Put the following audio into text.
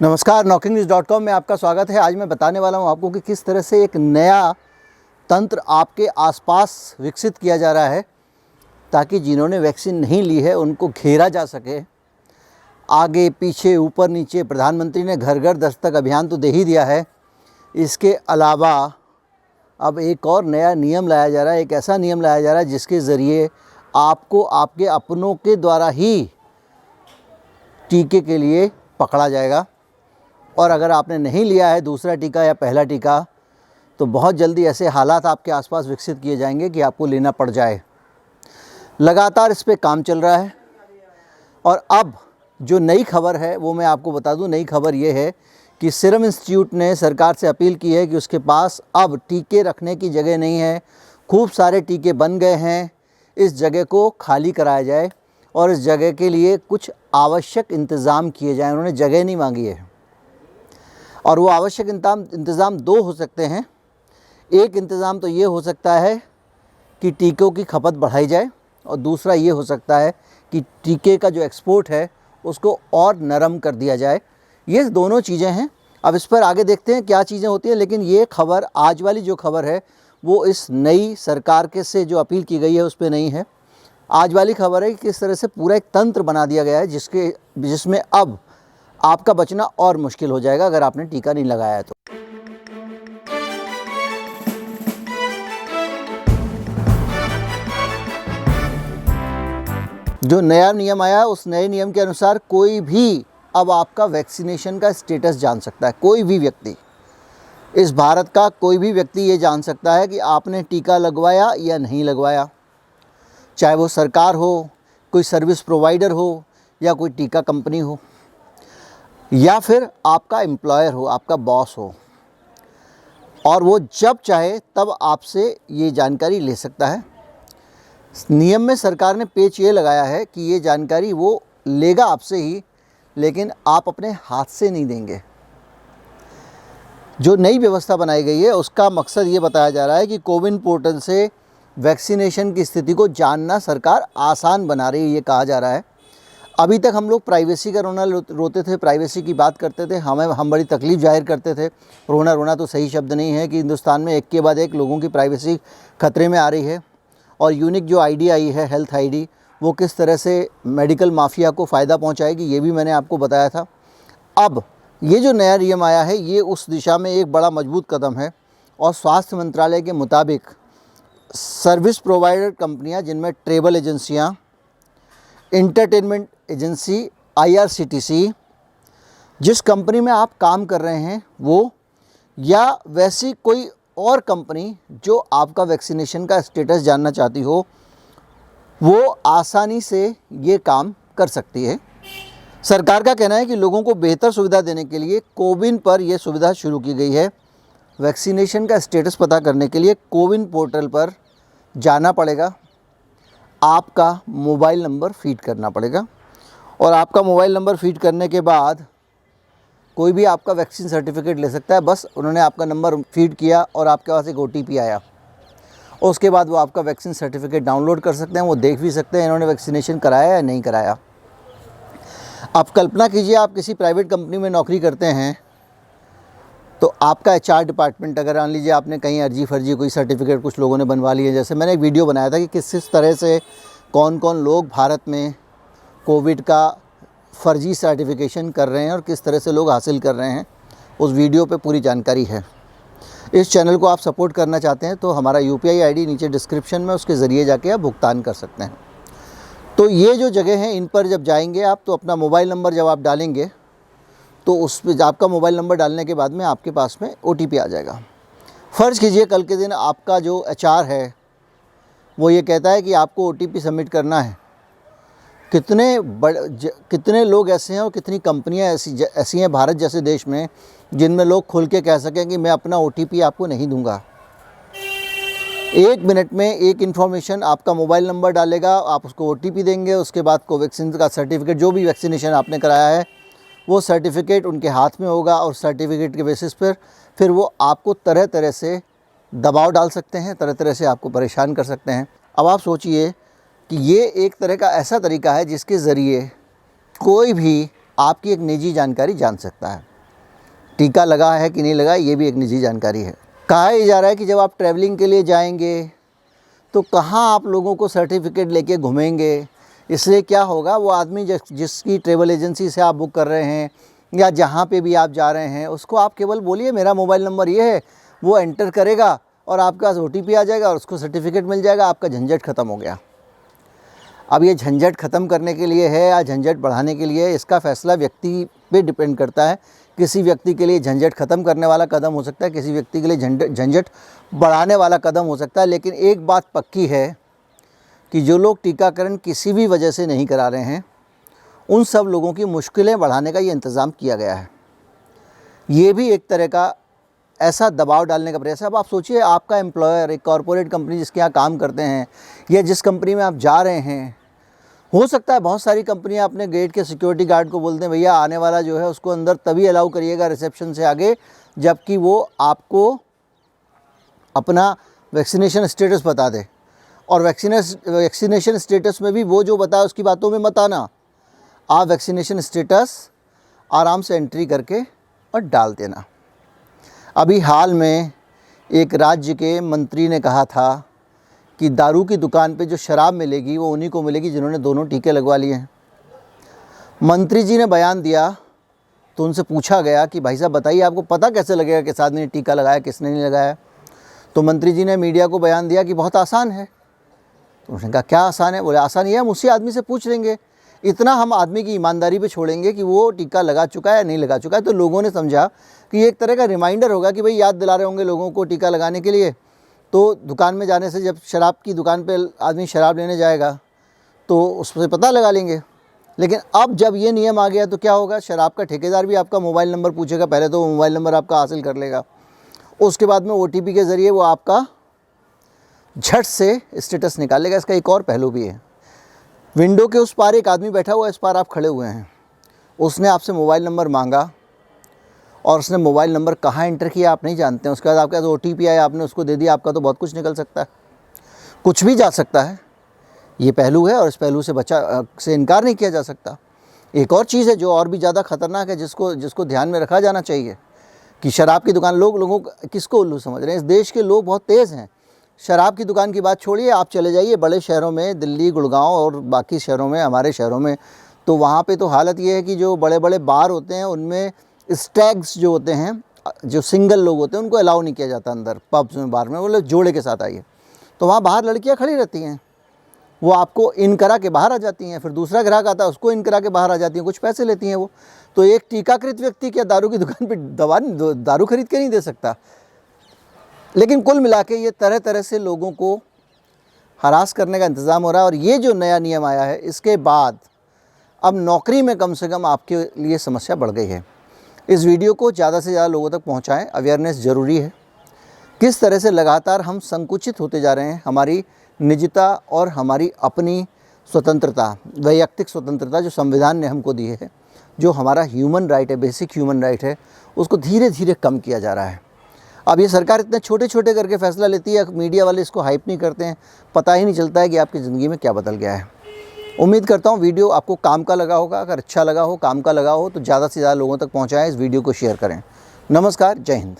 नमस्कार, knocking-news.com में आपका स्वागत है। आज मैं बताने वाला हूं आपको कि किस तरह से एक नया तंत्र आपके आसपास विकसित किया जा रहा है ताकि जिन्होंने वैक्सीन नहीं ली है उनको घेरा जा सके। आगे पीछे ऊपर नीचे प्रधानमंत्री ने घर घर दस्तक अभियान तो दे ही दिया है। इसके अलावा अब एक और नया नियम लाया जा रहा है, एक ऐसा नियम लाया जा रहा है जिसके ज़रिए आपको आपके अपनों के द्वारा ही टीके के लिए पकड़ा जाएगा। और अगर आपने नहीं लिया है दूसरा टीका या पहला टीका तो बहुत जल्दी ऐसे हालात आपके आसपास विकसित किए जाएंगे कि आपको लेना पड़ जाए। लगातार इस पे काम चल रहा है। और अब जो नई खबर है वो मैं आपको बता दूं। नई खबर ये है कि सीरम इंस्टीट्यूट ने सरकार से अपील की है कि उसके पास अब टीके रखने की जगह नहीं है। खूब सारे टीके बन गए हैं, इस जगह को खाली कराया जाए और इस जगह के लिए कुछ आवश्यक इंतज़ाम किए जाएँ। उन्होंने जगह नहीं मांगी है और वो आवश्यक इंतज़ाम दो हो सकते हैं। एक इंतज़ाम तो ये हो सकता है कि टीकों की खपत बढ़ाई जाए और दूसरा ये हो सकता है कि टीके का जो एक्सपोर्ट है उसको और नरम कर दिया जाए। ये दोनों चीज़ें हैं। अब इस पर आगे देखते हैं क्या चीज़ें होती हैं। लेकिन ये खबर, आज वाली जो खबर है वो इस नई सरकार के से जो अपील की गई है उस पर नहीं है। आज वाली खबर है कि किस तरह से पूरा एक तंत्र बना दिया गया है जिसमें अब आपका बचना और मुश्किल हो जाएगा अगर आपने टीका नहीं लगाया है तो। जो नया नियम आया उस नए नियम के अनुसार कोई भी अब आपका वैक्सीनेशन का स्टेटस जान सकता है। कोई भी व्यक्ति, इस भारत का कोई भी व्यक्ति ये जान सकता है कि आपने टीका लगवाया या नहीं लगवाया। चाहे वो सरकार हो, कोई सर्विस प्रोवाइडर हो या कोई टीका कंपनी हो या फिर आपका एम्प्लॉयर हो, आपका बॉस हो। और वो जब चाहे तब आपसे ये जानकारी ले सकता है। नियम में सरकार ने पेच ये लगाया है कि ये जानकारी वो लेगा आपसे ही, लेकिन आप अपने हाथ से नहीं देंगे। जो नई व्यवस्था बनाई गई है उसका मकसद ये बताया जा रहा है कि कोविन पोर्टल से वैक्सीनेशन की स्थिति को जानना सरकार आसान बना रही है, ये कहा जा रहा है। अभी तक हम लोग प्राइवेसी का रोना रोते थे, प्राइवेसी की बात करते थे, हम बड़ी तकलीफ़ जाहिर करते थे। रोना तो सही शब्द नहीं है कि हिंदुस्तान में एक के बाद एक लोगों की प्राइवेसी खतरे में आ रही है। और यूनिक जो आईडी आई है, हेल्थ आईडी, वो किस तरह से मेडिकल माफिया को फ़ायदा पहुंचाएगी ये भी मैंने आपको बताया था। अब ये जो नया नियम आया है ये उस दिशा में एक बड़ा मजबूत कदम है। और स्वास्थ्य मंत्रालय के मुताबिक सर्विस प्रोवाइडर कंपनियां, जिनमें ट्रैवल एजेंसियां, एंटरटेनमेंट एजेंसी, IRCTC, जिस कंपनी में आप काम कर रहे हैं वो, या वैसी कोई और कंपनी जो आपका वैक्सीनेशन का स्टेटस जानना चाहती हो, वो आसानी से ये काम कर सकती है। सरकार का कहना है कि लोगों को बेहतर सुविधा देने के लिए कोविन पर यह सुविधा शुरू की गई है। वैक्सीनेशन का स्टेटस पता करने के लिए कोविन पोर्टल पर जाना पड़ेगा, आपका मोबाइल नंबर फीड करना पड़ेगा और आपका मोबाइल नंबर फीड करने के बाद कोई भी आपका वैक्सीन सर्टिफिकेट ले सकता है। बस उन्होंने आपका नंबर फीड किया और आपके पास एक OTP आया और उसके बाद वो आपका वैक्सीन सर्टिफिकेट डाउनलोड कर सकते हैं। वो देख भी सकते हैं इन्होंने वैक्सीनेशन कराया या नहीं कराया। आप कल्पना कीजिए, आप किसी प्राइवेट कंपनी में नौकरी करते हैं तो आपका HR डिपार्टमेंट, अगर मान लीजिए आपने कहीं अर्जी फर्जी कोई सर्टिफिकेट कुछ लोगों ने बनवा लिए, जैसे मैंने एक वीडियो बनाया था कि किस तरह से कौन कौन लोग भारत में कोविड का फर्जी सर्टिफिकेशन कर रहे हैं और किस तरह से लोग हासिल कर रहे हैं, उस वीडियो पे पूरी जानकारी है। इस चैनल को आप सपोर्ट करना चाहते हैं तो हमारा UPI ID नीचे डिस्क्रिप्शन में, उसके ज़रिए जाके आप भुगतान कर सकते हैं। तो ये जो जगह हैं इन पर जब जाएंगे आप तो अपना मोबाइल नंबर जब आप डालेंगे तो उस पर आपका मोबाइल नंबर डालने के बाद में आपके पास में OTP आ जाएगा। फ़र्ज़ कीजिए कल के दिन आपका जो HR है वो ये कहता है कि आपको OTP सबमिट करना है। कितने लोग ऐसे हैं और कितनी कंपनियां ऐसी हैं भारत जैसे देश में जिनमें लोग खुल के कह सकें कि मैं अपना OTP आपको नहीं दूंगा। 1 मिनट में एक इन्फॉर्मेशन, आपका मोबाइल नंबर डालेगा, आप उसको OTP देंगे, उसके बाद कोवैक्सीन का सर्टिफिकेट, जो भी वैक्सीनेशन आपने कराया है वो सर्टिफिकेट उनके हाथ में होगा और सर्टिफिकेट के बेसिस पर फिर वो आपको तरह तरह से दबाव डाल सकते हैं, तरह तरह से आपको परेशान कर सकते हैं। अब आप सोचिए कि ये एक तरह का ऐसा तरीका है जिसके ज़रिए कोई भी आपकी एक निजी जानकारी जान सकता है। टीका लगा है कि नहीं लगा ये भी एक निजी जानकारी है। कहा ही जा रहा है कि जब आप ट्रैवलिंग के लिए जाएंगे तो कहाँ आप लोगों को सर्टिफिकेट लेके घूमेंगे। इसलिए क्या होगा, वो आदमी जिसकी ट्रैवल एजेंसी से आप बुक कर रहे हैं या जहाँ पे भी आप जा रहे हैं उसको आप केवल बोलिए मेरा मोबाइल नंबर ये है, वो एंटर करेगा और आपके पास OTP आ जाएगा और उसको सर्टिफिकेट मिल जाएगा, आपका झंझट ख़त्म हो गया। अब ये झंझट ख़त्म करने के लिए है या झंझट बढ़ाने के लिए, इसका फ़ैसला व्यक्ति पे डिपेंड करता है। किसी व्यक्ति के लिए झंझट ख़त्म करने वाला कदम हो सकता है, किसी व्यक्ति के लिए झंझट बढ़ाने वाला कदम हो सकता है। लेकिन एक बात पक्की है कि जो लोग टीकाकरण किसी भी वजह से नहीं करा रहे हैं उन सब लोगों की मुश्किलें बढ़ाने का ये इंतज़ाम किया गया है। ये भी एक तरह का ऐसा दबाव डालने का प्रयास है। अब आप सोचिए, आपका एम्प्लॉयर एक कॉरपोरेट कंपनी जिसके यहाँ काम करते हैं या जिस कंपनी में आप जा रहे हैं, हो सकता है बहुत सारी कंपनियां अपने गेट के सिक्योरिटी गार्ड को बोलते हैं भैया आने वाला जो है उसको अंदर तभी अलाउ करिएगा रिसेप्शन से आगे जबकि वो आपको अपना वैक्सीनेशन स्टेटस बता दे। और वैक्सीनेशन स्टेटस में भी वो जो बताए उसकी बातों में मत आना। आप वैक्सीनेशन स्टेटस आराम से एंट्री करके और डाल देना। अभी हाल में एक राज्य के मंत्री ने कहा था कि दारू की दुकान पे जो शराब मिलेगी वो उन्हीं को मिलेगी जिन्होंने दोनों टीके लगवा लिए हैं। मंत्री जी ने बयान दिया तो उनसे पूछा गया कि भाई साहब बताइए आपको पता कैसे लगेगा किस आदमी ने टीका लगाया किसने नहीं लगाया। तो मंत्री जी ने मीडिया को बयान दिया कि बहुत आसान है। तो उसने कहा क्या आसान है? बोले आसान ये हम उसी आदमी से पूछ लेंगे। इतना हम आदमी की ईमानदारी पे छोड़ेंगे कि वो टीका लगा चुका है या नहीं लगा चुका है। तो लोगों ने समझा कि ये एक तरह का रिमाइंडर होगा कि भाई याद दिला रहे होंगे लोगों को टीका लगाने के लिए। तो दुकान में जाने से जब शराब की दुकान पे आदमी शराब लेने जाएगा तो उससे पता लगा लेंगे। लेकिन अब जब ये नियम आ गया तो क्या होगा, शराब का ठेकेदार भी आपका मोबाइल नंबर पूछेगा। पहले तो मोबाइल नंबर आपका हासिल कर लेगा, उसके बाद में OTP के ज़रिए वो आपका झट से स्टेटस निकालेगा। इसका एक और पहलू भी है। विंडो के उस पार एक आदमी बैठा हुआ है, इस पार आप खड़े हुए हैं, उसने आपसे मोबाइल नंबर मांगा और उसने मोबाइल नंबर कहाँ एंटर किया आप नहीं जानते हैं। उसके बाद आपके पास OTP आया, आपने उसको दे दिया, आपका तो बहुत कुछ निकल सकता है, कुछ भी जा सकता है। ये पहलू है और इस पहलू से इनकार नहीं किया जा सकता। एक और चीज़ है जो और भी ज़्यादा ख़तरनाक है, जिसको ध्यान में रखा जाना चाहिए कि शराब की दुकान लोगों किसको उल्लू समझ रहे हैं। इस देश के लोग बहुत तेज़ हैं। शराब की दुकान की बात छोड़िए, आप चले जाइए बड़े शहरों में, दिल्ली, गुड़गांव और बाकी शहरों में, हमारे शहरों में, तो वहाँ पे तो हालत ये है कि जो बड़े बड़े बार होते हैं उनमें स्टैग्स जो होते हैं, जो सिंगल लोग होते हैं, उनको अलाउ नहीं किया जाता अंदर पब्स में, बार में। वो लोग जोड़े के साथ आइए, तो वहाँ बाहर लड़कियाँ खड़ी रहती हैं, वो आपको इन करा के बाहर आ जाती हैं। फिर दूसरा ग्राहक आता है, उसको इन करा के बाहर आ जाती हैं, कुछ पैसे लेती हैं वो। तो एक टीकाकृत व्यक्ति क्या दारू की दुकान पर दारू खरीद के नहीं दे सकता। लेकिन कुल मिला के ये तरह तरह से लोगों को हरास करने का इंतज़ाम हो रहा है। और ये जो नया नियम आया है इसके बाद अब नौकरी में कम से कम आपके लिए समस्या बढ़ गई है। इस वीडियो को ज़्यादा से ज़्यादा लोगों तक पहुंचाएं, अवेयरनेस ज़रूरी है। किस तरह से लगातार हम संकुचित होते जा रहे हैं, हमारी निजता और हमारी अपनी स्वतंत्रता, वैयक्तिक स्वतंत्रता जो संविधान ने हमको दी है, जो हमारा ह्यूमन राइट है, बेसिक ह्यूमन राइट है, उसको धीरे धीरे कम किया जा रहा है। अब ये सरकार इतने छोटे छोटे करके फ़ैसला लेती है, मीडिया वाले इसको हाइप नहीं करते हैं, पता ही नहीं चलता है कि आपकी ज़िंदगी में क्या बदल गया है। उम्मीद करता हूँ वीडियो आपको काम का लगा होगा। अगर अच्छा लगा हो, काम का लगा हो तो ज़्यादा से ज़्यादा लोगों तक पहुँचाएँ, इस वीडियो को शेयर करें। नमस्कार, जय हिंद।